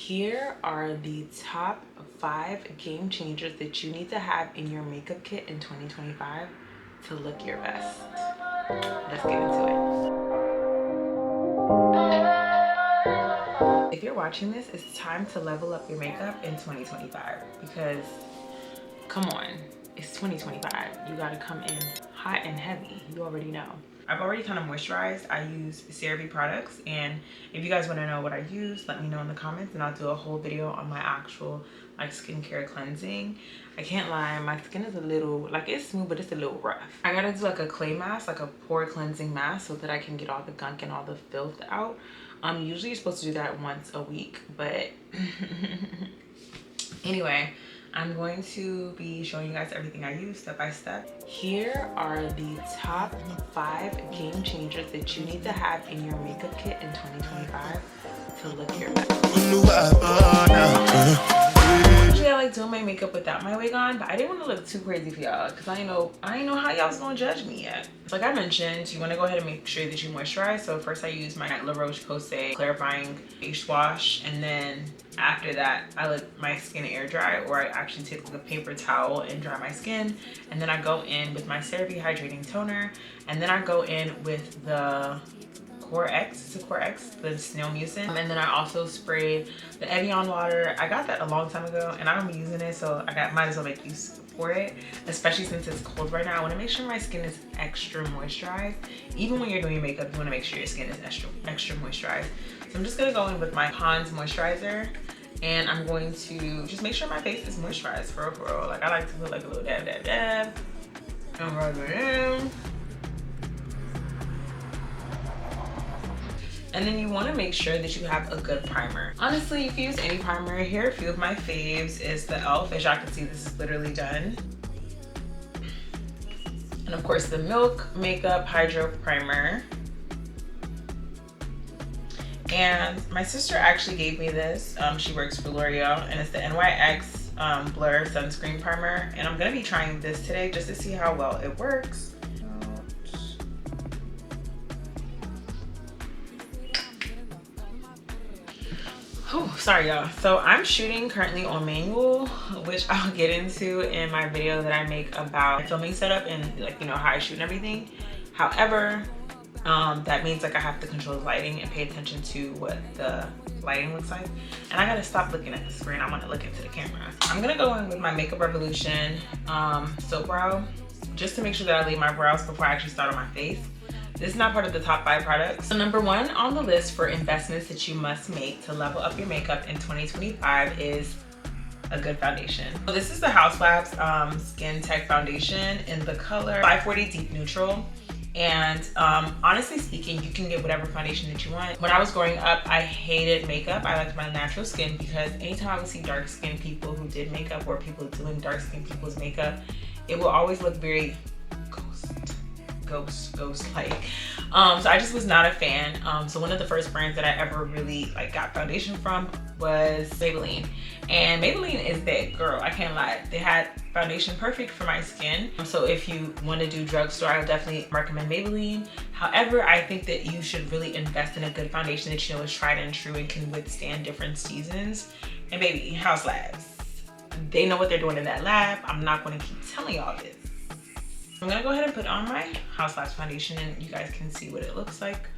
Here are the top 5 game changers that you need to have in your makeup kit in 2025 to look your best. Let's get into it. If you're watching this, it's time to level up your makeup in 2025 because, come on, it's 2025. You gotta come in hot and heavy. You already know. I've already kind of moisturized. I use CeraVe products, and if you guys want to know what I use, let me know in the comments and I'll do a whole video on my actual like skincare cleansing. I can't lie, my skin is a little, like, it's smooth but it's a little rough. I gotta do like a clay mask, like a pore cleansing mask, so that I can get all the gunk and all the filth out. Usually you're supposed to do that once a week, but anyway, I'm going to be showing you guys everything I use step by step. Here are the top 5 game changers that you need to have in your makeup kit in 2025 to look your best. Usually I like doing my makeup without my wig on, but I didn't want to look too crazy for y'all because I didn't know how y'all was gonna judge me yet. Like I mentioned, you want to go ahead and make sure that you moisturize. So first I use my La Roche-Posay clarifying face wash, and then after that I let my skin air dry, or I actually take like a paper towel and dry my skin, and then I go in with my CeraVe hydrating toner, and then I go in with the Core X, it's a Core X, the snail mucin, and then I also sprayed the Evian water. I got that a long time ago and I don't be using it, so might as well make use for it, especially since it's cold right now. I want to make sure my skin is extra moisturized. Even when you're doing your makeup, you want to make sure your skin is extra moisturized. So I'm just gonna go in with my Pond's moisturizer, and I'm going to just make sure my face is moisturized for real. Like I like to put like a little dab and rub it in. And then you want to make sure that you have a good primer. Honestly, you can use any primer. Here are a few of my faves. Is the e.l.f. As y'all can see, this is literally done. And of course, the Milk Makeup Hydro Primer. And my sister actually gave me this. She works for L'Oreal, and it's the NYX Blur Sunscreen Primer. And I'm going to be trying this today just to see how well it works. Oh, sorry y'all. So I'm shooting currently on manual, which I'll get into in my video that I make about filming setup and like, you know, how I shoot and everything. However, that means like I have to control the lighting and pay attention to what the lighting looks like. And I gotta stop looking at the screen. I wanna look into the camera. I'm gonna go in with my Makeup Revolution Soap Brow, just to make sure that I lay my brows before I actually start on my face. This is not part of the top 5 products. So number 1 on the list for investments that you must make to level up your makeup in 2025 is a good foundation. So this is the House Labs Skin Tech Foundation in the color 540 Deep Neutral. And honestly speaking, you can get whatever foundation that you want. When I was growing up, I hated makeup. I liked my natural skin because anytime I would see dark skinned people who did makeup or people doing dark skinned people's makeup, it will always look very ghost like. So I just was not a fan. So one of the first brands that I ever really like got foundation from was Maybelline. And Maybelline is that girl, I can't lie. They had foundation perfect for my skin. So if you want to do drugstore, I would definitely recommend Maybelline. However, I think that you should really invest in a good foundation that you know is tried and true and can withstand different seasons. And baby, House Labs, they know what they're doing in that lab. I'm not going to keep telling y'all this. I'm gonna go ahead and put on my House Labs foundation and you guys can see what it looks like.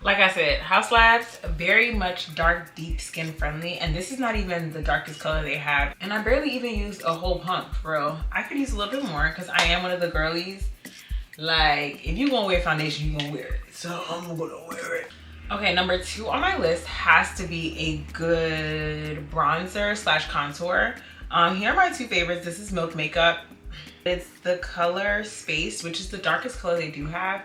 Like I said, House Labs, very much dark, deep skin friendly. And this is not even the darkest color they have. And I barely even used a whole pump, for real. I could use a little bit more because I am one of the girlies. Like, if you gonna wear foundation, you gonna wear it. So I'm gonna wear it. Okay, number 2 on my list has to be a good bronzer / contour. Here are my 2 favorites. This is Milk Makeup. It's the color Space, which is the darkest color they do have.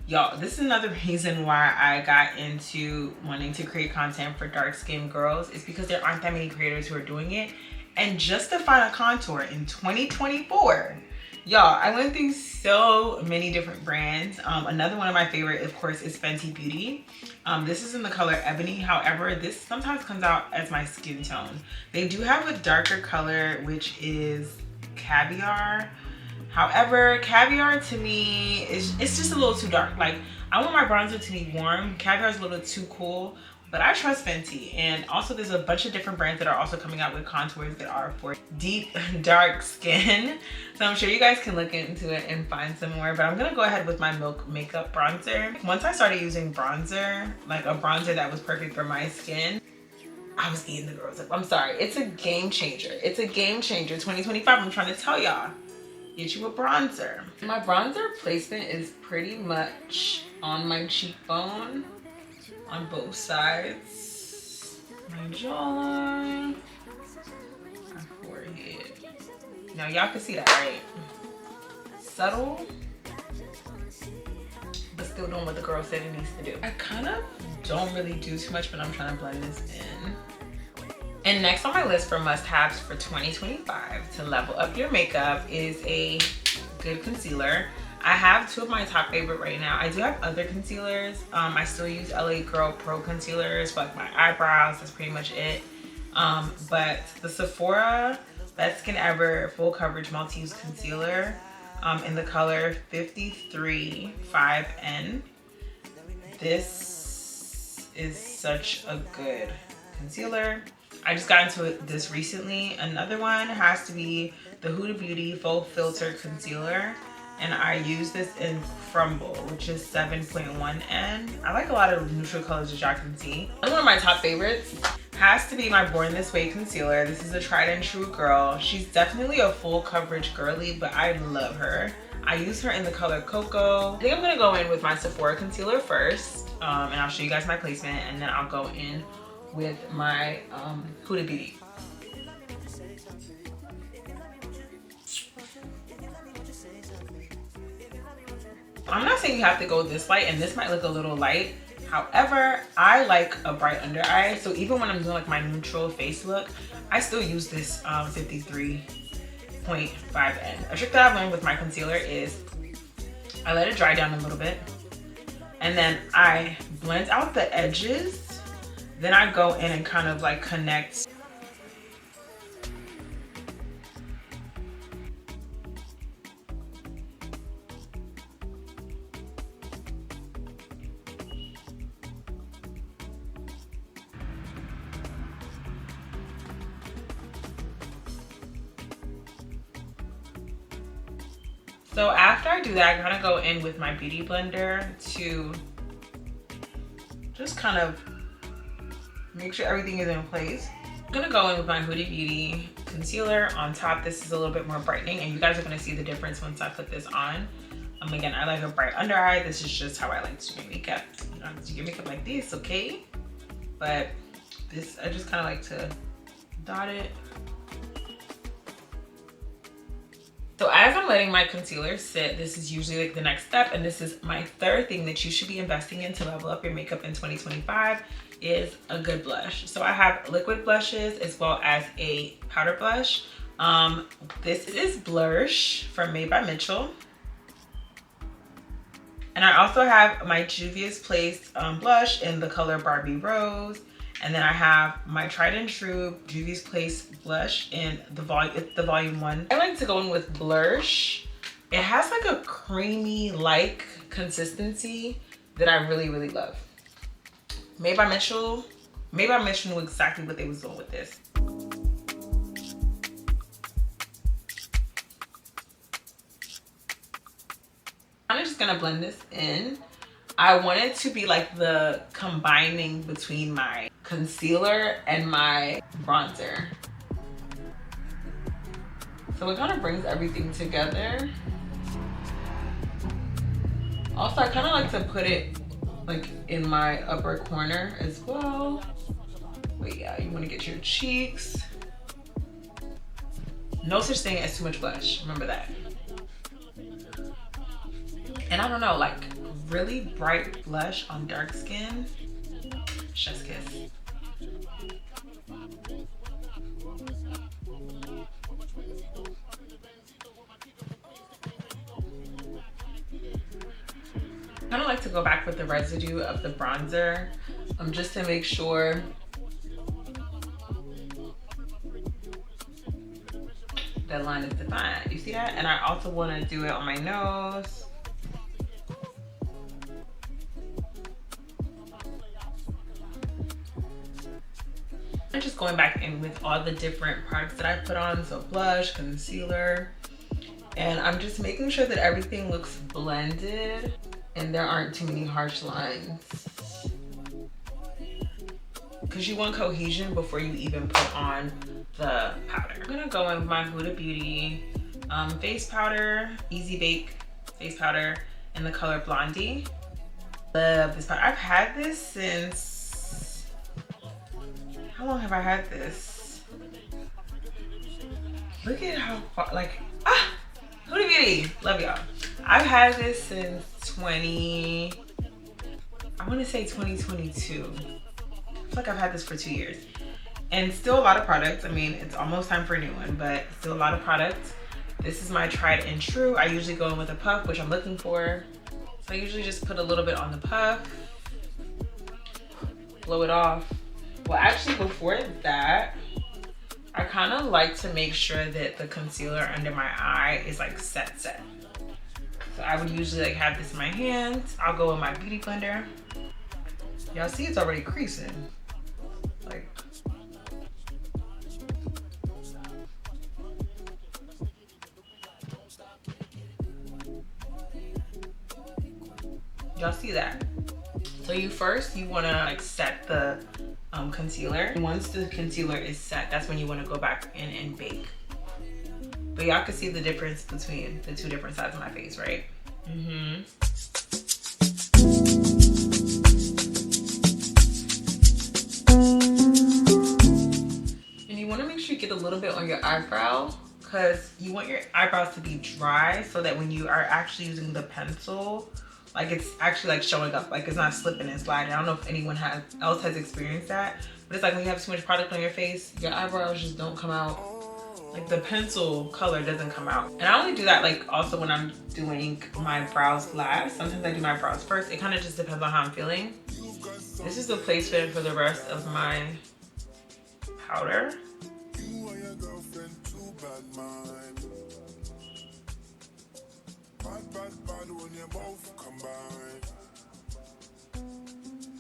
Y'all, this is another reason why I got into wanting to create content for dark skinned girls. It's because there aren't that many creators who are doing it. And just to find a contour in 2024, y'all, I went through so many different brands. Another one of my favorite, of course, is Fenty Beauty. This is in the color Ebony. However, this sometimes comes out as my skin tone. They do have a darker color, which is Caviar. However, Caviar to me is, it's just a little too dark. Like, I want my bronzer to be warm. Caviar is a little too cool, but I trust Fenty. And also there's a bunch of different brands that are also coming out with contours that are for deep, dark skin. So I'm sure you guys can look into it and find some more, but I'm gonna go ahead with my Milk Makeup Bronzer. Once I started using bronzer, like a bronzer that was perfect for my skin, I was eating the girls up. I'm sorry, it's a game changer. It's a game changer. 2025, I'm trying to tell y'all. Get you a bronzer. My bronzer placement is pretty much on my cheekbone, on both sides, my jawline, my forehead. Now y'all can see that, right? Subtle, but still doing what the girl said it needs to do. I kind of don't really do too much, but I'm trying to blend this in. And next on my list for must-haves for 2025 to level up your makeup is a good concealer. I have two of my top favorite right now. I do have other concealers. I still use LA Girl Pro concealers for like my eyebrows. That's pretty much it. But the Sephora Best Skin Ever Full Coverage Multi-Use Concealer in the color 535N. This is such a good concealer. I just got into this recently. Another one has to be the Huda Beauty Full Filter Concealer. And I use this in Crumble, which is 7.1N. I like a lot of neutral colors, as y'all can see. And one of my top favorites has to be my Born This Way concealer. This is a tried and true girl. She's definitely a full coverage girly, but I love her. I use her in the color Cocoa. I think I'm gonna go in with my Sephora concealer first, and I'll show you guys my placement, and then I'll go in with my Huda Beauty. I'm not saying you have to go this light, and this might look a little light. However, I like a bright under eye, so even when I'm doing like my neutral face look, I still use this 53.5N. A trick that I've learned with my concealer is I let it dry down a little bit, and then I blend out the edges. Then I go in and kind of like connect. So after I do that, I'm gonna go in with my Beauty Blender to just kind of make sure everything is in place. I'm gonna go in with my Huda Beauty concealer on top. This is a little bit more brightening, and you guys are gonna see the difference once I put this on. Again, I like a bright under eye. This is just how I like to do my makeup. You don't have to do your makeup like this, okay? But this, I just kind of like to dot it. So as I'm letting my concealer sit, this is usually like the next step, and this is my third thing that you should be investing in to level up your makeup in 2025 is a good blush. So I have liquid blushes as well as a powder blush. This is Blush from Made by Mitchell. And I also have my Juvia's Place blush in the color Barbie Rose. And then I have my tried and true Juvia's Place blush in the volume 1. I like to go in with Blush. It has like a creamy-like consistency that I really, really love. Made by Mitchell. Made by Mitchell knew exactly what they was doing with this. I'm just gonna blend this in. I want it to be like the combining between my concealer and my bronzer. So it kind of brings everything together. Also, I kind of like to put it like in my upper corner as well. But yeah, you want to get your cheeks. No such thing as too much blush, remember that. And I don't know, like really bright blush on dark skin, chef's kiss. I kind of like to go back with the residue of the bronzer just to make sure that line is defined. You see that? And I also want to do it on my nose. I'm just going back in with all the different products that I put on. So blush, concealer, and I'm just making sure that everything looks blended and there aren't too many harsh lines. Because you want cohesion before you even put on the powder. I'm gonna go in with my Huda Beauty face powder, Easy Bake face powder in the color Blondie. Love this powder. I've had this since, how long have I had this? Look at how far, like, Huda Beauty, love y'all. I've had this since I wanna say 2022. I feel like I've had this for 2 years. And still a lot of products. I mean, it's almost time for a new one, but still a lot of products. This is my tried and true. I usually go in with a puff, which I'm looking for. So I usually just put a little bit on the puff, blow it off. Well, actually before that, I kind of like to make sure that the concealer under my eye is like set. So I would usually like have this in my hands. I'll go in my beauty blender. Y'all see it's already creasing. Like, y'all see that? So you wanna like set the concealer. And once the concealer is set, that's when you wanna go back in and bake. But y'all can see the difference between the two different sides of my face, right? Mm-hmm. And you wanna make sure you get a little bit on your eyebrow, because you want your eyebrows to be dry so that when you are actually using the pencil, like it's actually like showing up, like it's not slipping and sliding. I don't know if anyone else has experienced that, but it's like when you have too much product on your face, your eyebrows just don't come out. Like the pencil color doesn't come out. And I only do that like also when I'm doing my brows last. Sometimes I do my brows first. It kind of just depends on how I'm feeling. This is the placement for the rest of my powder.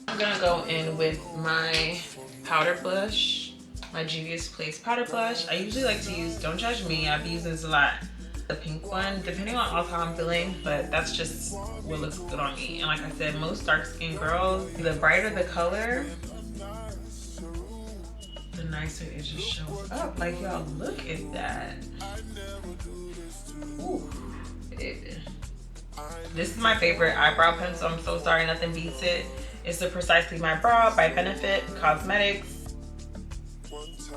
I'm gonna go in with my powder blush, my Juvia's Place powder blush. I usually like to use, don't judge me, I've used this a lot, the pink one, depending on also how I'm feeling, but that's just what looks good on me. And like I said, most dark skinned girls, the brighter the color, the nicer it just shows up. Like y'all, look at that. Ooh, baby. This is my favorite eyebrow pencil. I'm so sorry, nothing beats it. It's the Precisely My Brow by Benefit Cosmetics.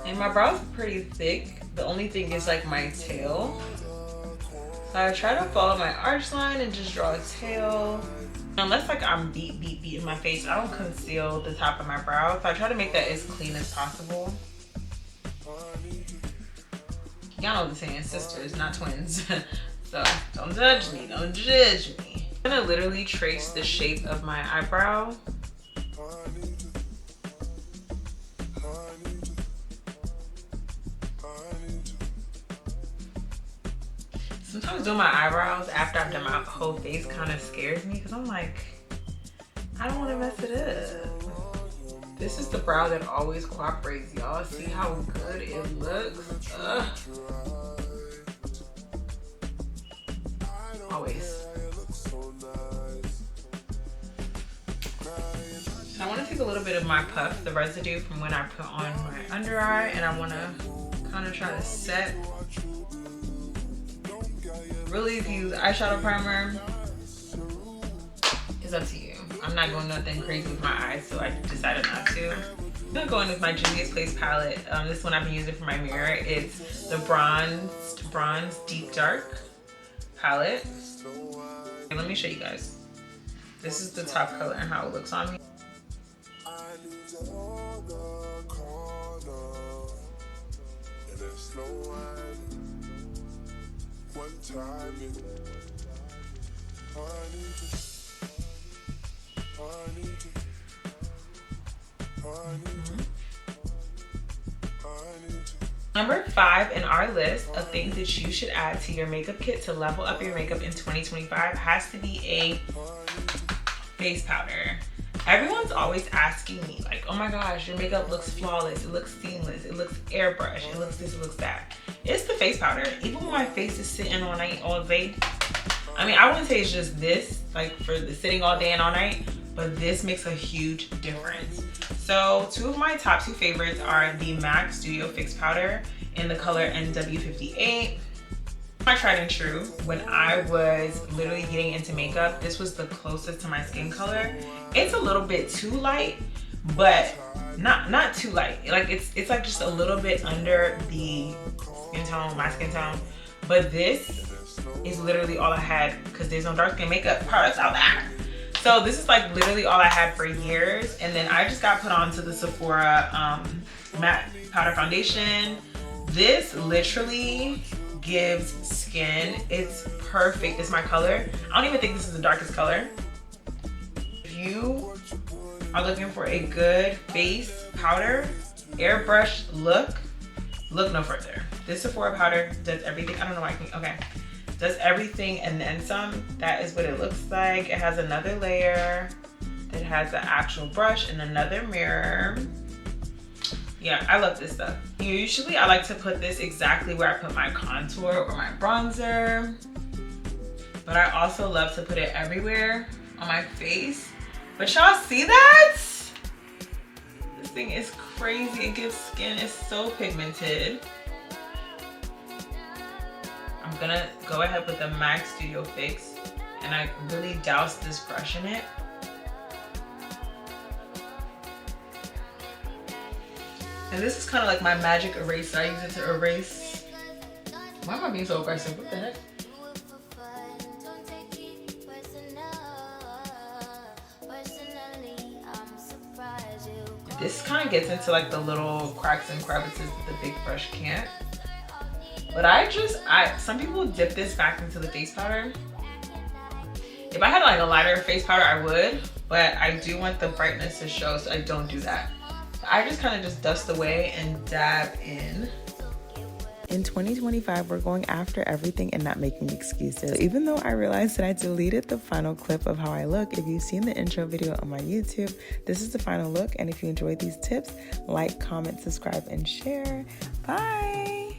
And my brow's pretty thick. The only thing is like my tail. So I try to follow my arch line and just draw a tail. Unless like I'm beating my face, I don't conceal the top of my brow. So I try to make that as clean as possible. Y'all know the saying, sisters, not twins. So don't judge me, don't judge me. I'm gonna literally trace the shape of my eyebrow. Sometimes doing my eyebrows after I've done my whole face kind of scares me because I'm like, I don't want to mess it up. This is the brow that always cooperates, y'all. See how good it looks? Ugh. Always. So I want to take a little bit of my puff, the residue from when I put on my under eye, and I want to kind of try to set. Really, if you use eyeshadow primer, it's up to you. I'm not going nothing crazy with my eyes, so I decided not to. I'm gonna go in with my Juvia's Place palette. This one I've been using for my mirror. It's the Bronze Deep Dark palette. And let me show you guys. This is the top color and how it looks on me. Number 5 in our list of things that you should add to your makeup kit to level up your makeup in 2025 has to be a face powder. Everyone's always asking me like, oh my gosh, your makeup looks flawless, it looks seamless, it looks airbrush, it looks this, it looks that. It's the face powder. Even when my face is sitting all night, all day, I mean, I wouldn't say it's just this, like for the sitting all day and all night, but this makes a huge difference. So 2 of my top 2 favorites are the MAC Studio Fix Powder in the color NW58. I tried and true. When I was literally getting into makeup, this was the closest to my skin color. It's a little bit too light, but not too light. Like it's like just a little bit under the skin tone, my skin tone. But this is literally all I had because there's no dark skin makeup products out there. So this is like literally all I had for years. And then I just got put onto the Sephora matte powder foundation. This literally gives skin. It's perfect. It's my color. I don't even think this is the darkest color. If you are looking for a good face powder, airbrush look no further. This Sephora powder does everything. I don't know why I can, okay. Does everything and then some. That is what it looks like. It has another layer. It has the actual brush and another mirror. Yeah, I love this stuff. Usually I like to put this exactly where I put my contour or my bronzer. But I also love to put it everywhere on my face. But y'all see that? This thing is crazy. It gives skin, it's so pigmented. I'm gonna go ahead with the MAC Studio Fix and I really douse this brush in it. And this is kind of like my magic eraser. I use it to erase. Why am I being so aggressive? What the heck? This kind of gets into like the little cracks and crevices that the big brush can't. But some people dip this back into the face powder. If I had like a lighter face powder, I would, but I do want the brightness to show, so I don't do that. I just kind of just dust away and dab in. In 2025, we're going after everything and not making excuses. So even though I realized that I deleted the final clip of how I look, if you've seen the intro video on my YouTube, this is the final look. And if you enjoyed these tips, like, comment, subscribe, and share. Bye.